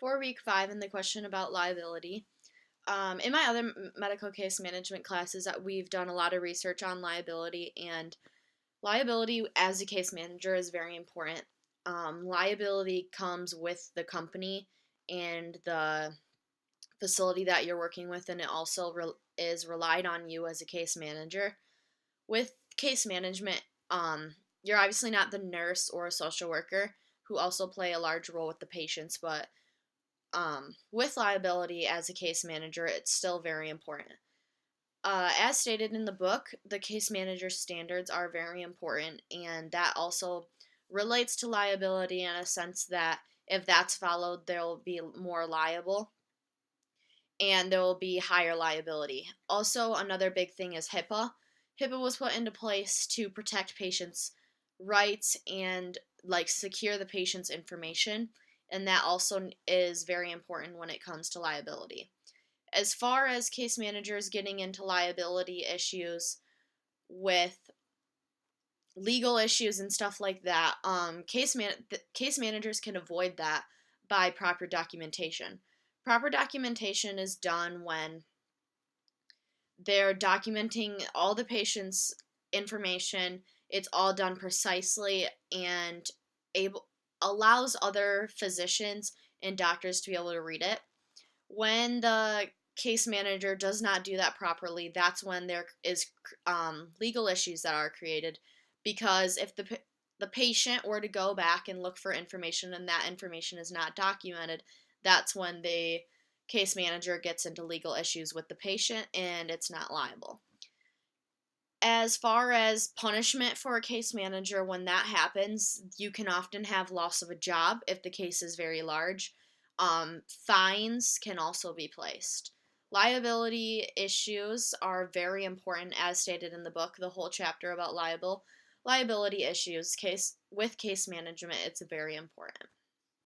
For week 5 in the question about liability, in my other medical case management classes, that we've done a lot of research on liability, and liability as a case manager is very important. Liability comes with the company and the facility that you're working with, and it also is relied on you as a case manager. With case management, you're obviously not the nurse or a social worker who also play a large role with the patients, but with liability as a case manager, it's still very important. As stated in the book, the case manager standards are very important, and that also relates to liability in a sense that if that's followed, there will be more liable and there will be higher liability. Also, another big thing is HIPAA. HIPAA was put into place to protect patients' rights and secure the patient's information, and that also is very important when it comes to liability. As far as case managers getting into liability issues with legal issues and stuff like that, case managers can avoid that by proper documentation. Proper documentation is done when they're documenting all the patient's information. It's all done precisely and allows other physicians and doctors to be able to read it. When the case manager does not do that properly, that's when there is legal issues that are created, because if the patient were to go back and look for information and that information is not documented, that's when the case manager gets into legal issues with the patient and it's not liable. As far as punishment for a case manager, when that happens, you can often have loss of a job if the case is very large. Fines can also be placed. Liability issues are very important, as stated in the book, the whole chapter about liability issues. With case management, it's very important.